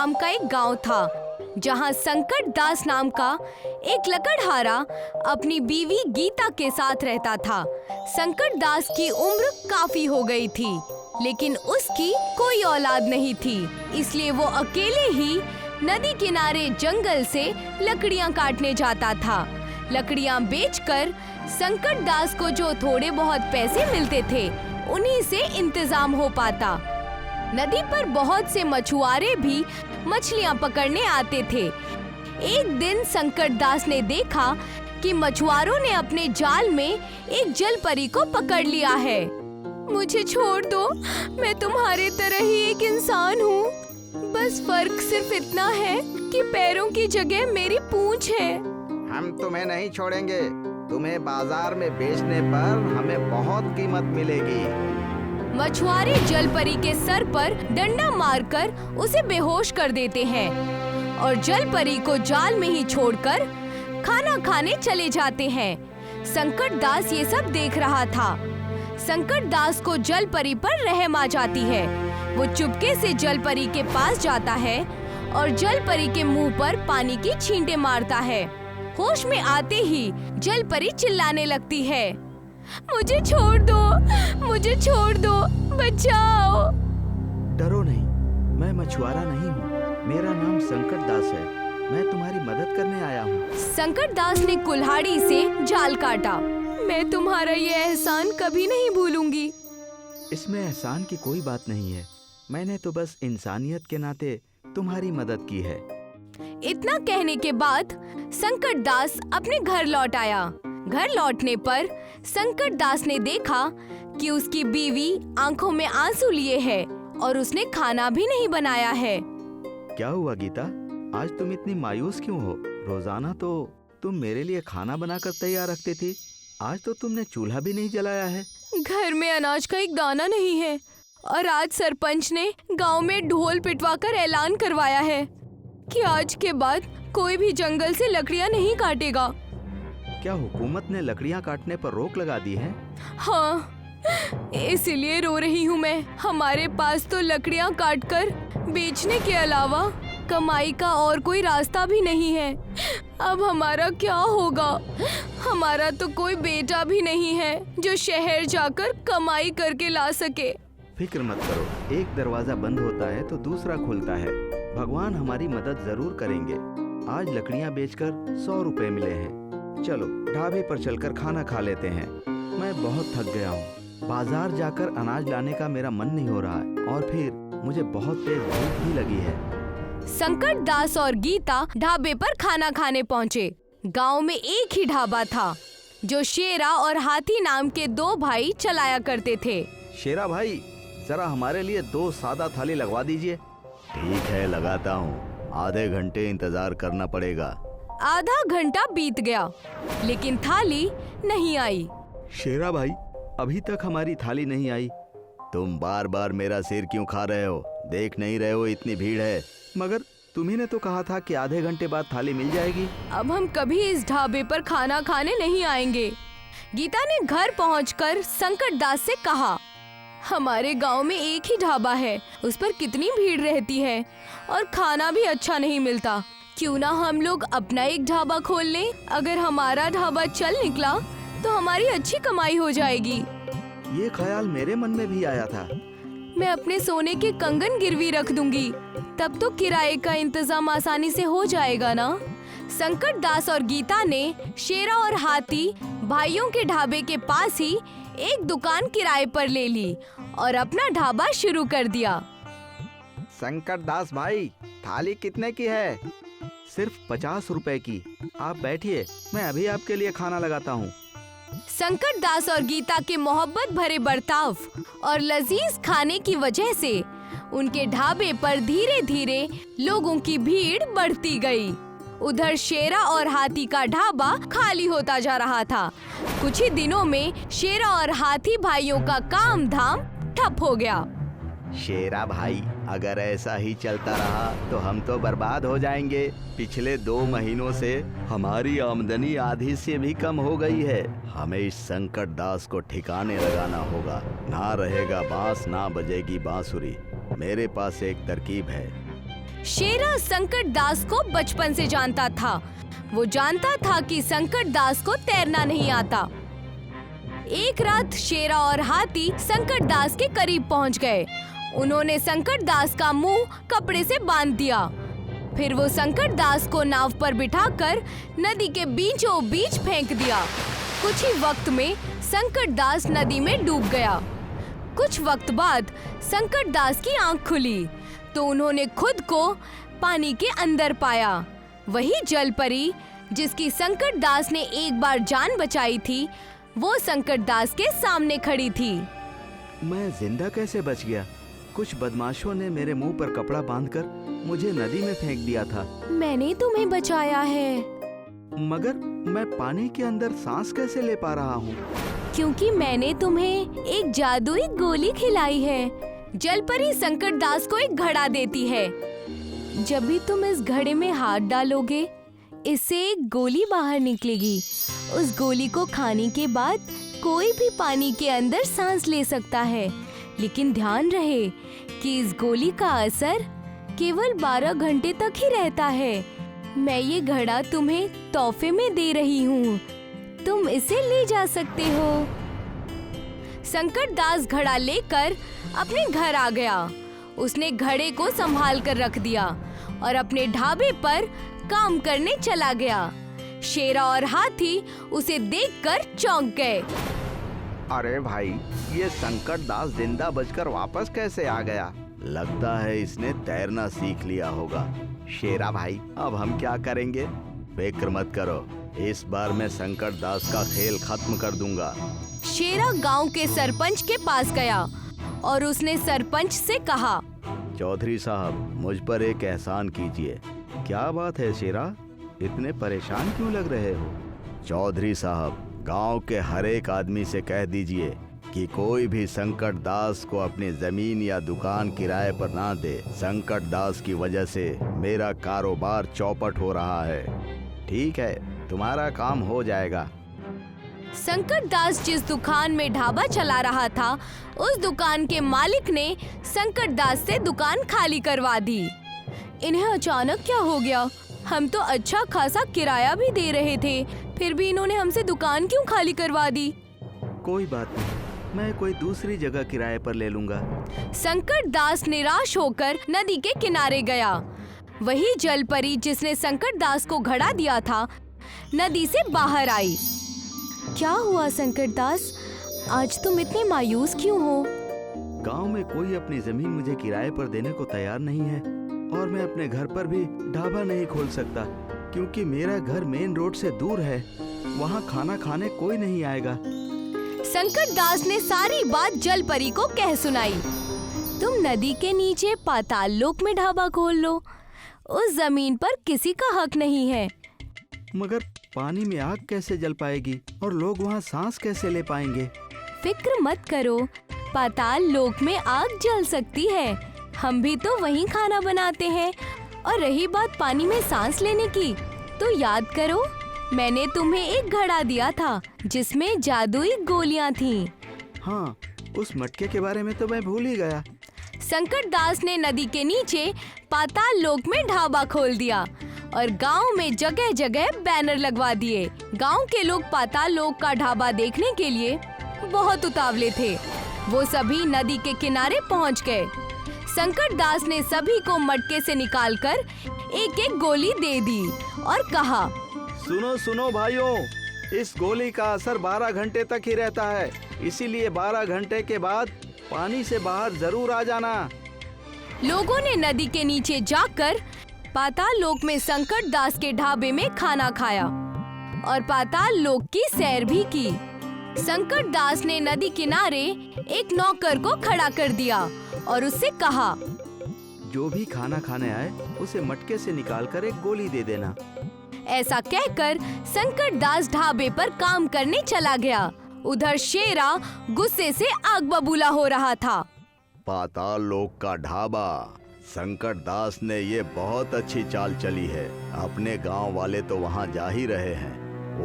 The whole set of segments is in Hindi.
नाम का एक गांव था, जहां संकट दास नाम का एक लकड़हारा अपनी बीवी गीता के साथ रहता था। संकट दास की उम्र काफी हो गई थी, लेकिन उसकी कोई औलाद नहीं थी, इसलिए वो अकेले ही नदी किनारे जंगल से लकड़ियां काटने जाता था। लकड़ियां बेचकर संकट दास को जो थोड़े बहुत पैसे मिलते थे, उन्हीं से इंतजाम हो पाता। नदी पर बहुत से मछुआरे भी मछलियां पकड़ने आते थे। एक दिन संकट दास ने देखा कि मछुआरों ने अपने जाल में एक जल परी को पकड़ लिया है। मुझे छोड़ दो, मैं तुम्हारे तरह ही एक इंसान हूँ। बस फर्क सिर्फ इतना है कि पैरों की जगह मेरी पूंछ है। हम तुम्हें नहीं छोड़ेंगे। तुम्हें बाजार में बेचने पर हमें बहुत कीमत मिलेगी। मछुआरे जल परी के सर पर डंडा मारकर उसे बेहोश कर देते हैं और जल परी को जाल में ही छोड़कर खाना खाने चले जाते हैं। संकट दास ये सब देख रहा था। संकट दास को जल परी पर रहम आ जाती है। वो चुपके से जल परी के पास जाता है और जल परी के मुंह पर पानी की छींटे मारता है। होश में आते ही जल परी चिल्लाने लगती है, मुझे छोड़ दो, मुझे छोड़ दो, बचाओ। डरो नहीं, मैं मछुआरा नहीं हूँ। मेरा नाम संकट दास है। मैं तुम्हारी मदद करने आया हूँ। संकट दास ने कुल्हाड़ी से जाल काटा। मैं तुम्हारा ये एहसान कभी नहीं भूलूंगी। इसमें एहसान की कोई बात नहीं है। मैंने तो बस इंसानियत के नाते तुम्हारी मदद की है। इतना कहने के बाद संकट दास अपने घर लौट आया। घर लौटने पर संकट दास ने देखा कि उसकी बीवी आंखों में आंसू लिए है और उसने खाना भी नहीं बनाया है। क्या हुआ गीता, आज तुम इतनी मायूस क्यों हो? रोजाना तो तुम मेरे लिए खाना बनाकर तैयार रखती थी, आज तो तुमने चूल्हा भी नहीं जलाया है। घर में अनाज का एक दाना नहीं है और आज सरपंच ने गांव में ढोल पिटवाकर ऐलान करवाया है कि आज के बाद कोई भी जंगल से लकड़ियां नहीं काटेगा। क्या हुकूमत ने लकड़ियां काटने पर रोक लगा दी है? हाँ, इसीलिए रो रही हूँ मैं। हमारे पास तो लकड़ियां काटकर बेचने के अलावा कमाई का और कोई रास्ता भी नहीं है। अब हमारा क्या होगा? हमारा तो कोई बेटा भी नहीं है जो शहर जाकर कमाई करके ला सके। फिक्र मत करो, एक दरवाजा बंद होता है तो दूसरा खुलता है। भगवान हमारी मदद जरूर करेंगे। आज लकड़ियां बेचकर 100 रुपए मिले हैं। चलो ढाबे पर चलकर खाना खा लेते हैं। मैं बहुत थक गया हूँ। बाजार जाकर अनाज लाने का मेरा मन नहीं हो रहा है और फिर मुझे बहुत तेज भूख भी लगी है। संकट दास और गीता ढाबे पर खाना खाने पहुँचे। गांव में एक ही ढाबा था जो शेरा और हाथी नाम के 2 भाई चलाया करते थे। शेरा भाई, जरा हमारे लिए 2 सादा थाली लगवा दीजिए। ठीक है, लगाता हूँ। आधे घंटे इंतजार करना पड़ेगा। आधा घंटा बीत गया, लेकिन थाली नहीं आई। शेरा भाई, अभी तक हमारी थाली नहीं आई। तुम बार बार मेरा सिर क्यों खा रहे हो? देख नहीं रहे हो इतनी भीड़ है? मगर तुम्ही ने तो कहा था कि आधे घंटे बाद थाली मिल जाएगी। अब हम कभी इस ढाबे पर खाना खाने नहीं आएंगे। गीता ने घर पहुंचकर संकट दास से कहा, हमारे गांव में एक ही ढाबा है, उस पर कितनी भीड़ रहती है और खाना भी अच्छा नहीं मिलता। क्यों ना हम लोग अपना एक ढाबा खोल लें? अगर हमारा ढाबा चल निकला तो हमारी अच्छी कमाई हो जाएगी। ये ख्याल मेरे मन में भी आया था। मैं अपने सोने के कंगन गिरवी रख दूंगी, तब तो किराए का इंतजाम आसानी से हो जाएगा ना। संकट दास और गीता ने शेरा और हाथी भाइयों के ढाबे के पास ही एक दुकान किराए पर ले ली और अपना ढाबा शुरू कर दिया। संकट दास भाई, थाली कितने की है? सिर्फ 50 रुपए की। आप बैठिए, मैं अभी आपके लिए खाना लगाता हूँ। संकट दास और गीता के मोहब्बत भरे बर्ताव और लजीज खाने की वजह से उनके ढाबे पर धीरे धीरे लोगों की भीड़ बढ़ती गई। उधर शेरा और हाथी का ढाबा खाली होता जा रहा था। कुछ ही दिनों में शेरा और हाथी भाइयों का काम धाम ठप हो गया। शेरा भाई, अगर ऐसा ही चलता रहा तो हम तो बर्बाद हो जाएंगे। पिछले 2 महीनों से हमारी आमदनी आधी से भी कम हो गई है। हमें इस संकट दास को ठिकाने लगाना होगा। ना रहेगा बांस, ना बजेगी बांसुरी। मेरे पास एक तरकीब है। शेरा संकट दास को बचपन से जानता था। वो जानता था कि संकट दास को तैरना नहीं आता। एक रात शेरा और हाथी संकट दास के करीब पहुंच गए। उन्होंने संकट दास का मुंह कपड़े से बांध दिया। फिर वो संकट दास को नाव पर बिठाकर नदी के बीचों बीच फेंक दिया। कुछ ही वक्त में संकट दास नदी में डूब गया। कुछ वक्त बाद संकट दास की आंख खुली तो उन्होंने खुद को पानी के अंदर पाया। वही जल परी जिसकी संकट दास ने एक बार जान बचाई थी, वो संकट दास के सामने खड़ी थी। मैं जिंदा कैसे बच गया? कुछ बदमाशों ने मेरे मुंह पर कपड़ा बांधकर मुझे नदी में फेंक दिया था। मैंने तुम्हें बचाया है। मगर मैं पानी के अंदर सांस कैसे ले पा रहा हूँ? क्योंकि मैंने तुम्हें एक जादुई गोली खिलाई है। जलपरी संकट दास को एक घड़ा देती है। जब भी तुम इस घड़े में हाथ डालोगे, इससे एक गोली बाहर निकलेगी। उस गोली को खाने के बाद कोई भी पानी के अंदर सांस ले सकता है, लेकिन ध्यान रहे कि इस गोली का असर केवल 12 घंटे तक ही रहता है। मैं ये घड़ा तुम्हें तोहफे में दे रही हूँ, तुम इसे ले जा सकते हो। संकट दास घड़ा लेकर अपने घर आ गया। उसने घड़े को संभाल कर रख दिया और अपने ढाबे पर काम करने चला गया। शेरा और हाथी उसे देखकर चौंक गए। अरे भाई, ये संकट दास जिंदा बचकर वापस कैसे आ गया? लगता है इसने तैरना सीख लिया होगा। शेरा भाई, अब हम क्या करेंगे? फिक्र मत करो, इस बार मैं संकट दास का खेल खत्म कर दूंगा। शेरा गांव के सरपंच के पास गया और उसने सरपंच से कहा, चौधरी साहब, मुझ पर एक एहसान कीजिए। क्या बात है शेरा, इतने परेशान क्यों लग रहे हो? चौधरी साहब, गांव के हर एक आदमी से कह दीजिए कि कोई भी संकट दास को अपनी जमीन या दुकान किराए पर ना दे। संकट दास की वजह से मेरा कारोबार चौपट हो रहा है। ठीक है, तुम्हारा काम हो जाएगा। संकट दास जिस दुकान में ढाबा चला रहा था, उस दुकान के मालिक ने संकट दास से दुकान खाली करवा दी। इन्हें अचानक क्या हो गया? हम तो अच्छा खासा किराया भी दे रहे थे, फिर भी इन्होंने हमसे दुकान क्यों खाली करवा दी? कोई बात नहीं, मैं कोई दूसरी जगह किराए पर ले लूंगा। संकट दास निराश होकर नदी के किनारे गया। वही जल परी जिसने संकट दास को घड़ा दिया था, नदी से बाहर आई। क्या हुआ संकट दास, आज तुम इतने मायूस क्यों हो? गांव में कोई अपनी जमीन मुझे किराए पर देने को तैयार नहीं है और मैं अपने घर पर भी ढाबा नहीं खोल सकता क्योंकि मेरा घर मेन रोड से दूर है। वहाँ खाना खाने कोई नहीं आएगा। संकट दास ने सारी बात जल परी को कह सुनाई। तुम नदी के नीचे पाताल लोक में ढाबा खोल लो, उस जमीन पर किसी का हक नहीं है। मगर पानी में आग कैसे जल पाएगी और लोग वहाँ सांस कैसे ले पाएंगे? फिक्र मत करो, पाताल लोक में आग जल सकती है। हम भी तो वहीं खाना बनाते हैं। और रही बात पानी में सांस लेने की, तो याद करो, मैंने तुम्हें एक घड़ा दिया था जिसमें जादुई गोलियां थीं। हाँ, उस मटके के बारे में तो मैं भूल ही गया। संकट दास ने नदी के नीचे पाताल लोक में ढाबा खोल दिया और गांव में जगह जगह बैनर लगवा दिए। गांव के लोग पाताल लोक का ढाबा देखने के लिए बहुत उतावले थे। वो सभी नदी के किनारे पहुंच गए। संकट दास ने सभी को मटके से निकालकर एक एक गोली दे दी और कहा, सुनो सुनो भाइयों, इस गोली का असर 12 घंटे तक ही रहता है, इसीलिए 12 घंटे के बाद पानी से बाहर जरूर आ जाना। लोगों ने नदी के नीचे जाकर पाताल लोक में संकट दास के ढाबे में खाना खाया और पाताल लोक की सैर भी की। संकट दास ने नदी किनारे एक नौकर को खड़ा कर दिया और उससे कहा, जो भी खाना खाने आए उसे मटके से निकालकर एक गोली दे देना। ऐसा कहकर संकट दास ढाबे पर काम करने चला गया। उधर शेरा गुस्से से आग बबूला हो रहा था। पाताल लोक का ढाबा, संकट दास ने ये बहुत अच्छी चाल चली है। अपने गांव वाले तो वहां जा ही रहे हैं,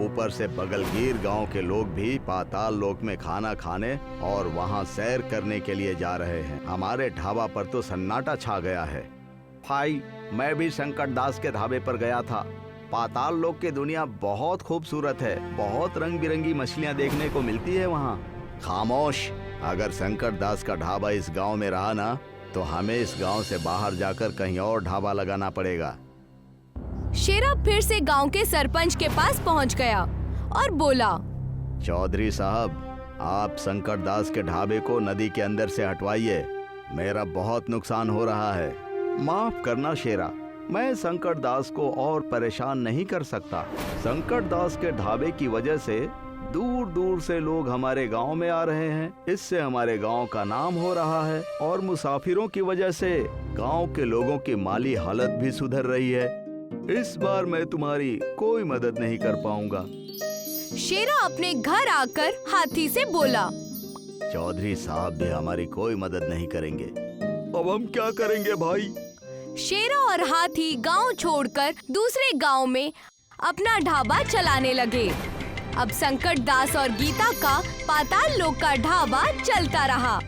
ऊपर से बगलगीर गांव के लोग भी पाताल लोक में खाना खाने और वहां सैर करने के लिए जा रहे हैं। हमारे ढाबा पर तो सन्नाटा छा गया है। भाई, मैं भी संकट दास के ढाबे पर गया था। पाताल लोक की दुनिया बहुत खूबसूरत है। बहुत रंग बिरंगी मछलियाँ देखने को मिलती है वहाँ। खामोश। अगर संकट दास का ढाबा इस गांव में रहा ना, तो हमें इस गांव से बाहर जाकर कहीं और ढाबा लगाना पड़ेगा। शेरा फिर से गांव के सरपंच के पास पहुंच गया और बोला, चौधरी साहब, आप संकट दास के ढाबे को नदी के अंदर से हटवाइए। मेरा बहुत नुकसान हो रहा है। माफ करना शेरा, मैं संकट दास को और परेशान नहीं कर सकता। संकट दास के ढाबे की वजह से दूर दूर से लोग हमारे गांव में आ रहे हैं। इससे हमारे गांव का नाम हो रहा है और मुसाफिरों की वजह से गांव के लोगों की माली हालत भी सुधर रही है। इस बार मैं तुम्हारी कोई मदद नहीं कर पाऊंगा। शेरा अपने घर आकर हाथी से बोला, चौधरी साहब भी हमारी कोई मदद नहीं करेंगे। अब हम क्या करेंगे भाई? शेरा और हाथी गांव छोड़कर दूसरे गांव में अपना ढाबा चलाने लगे। अब संकट दास और गीता का पाताल लोक का ढाबा चलता रहा।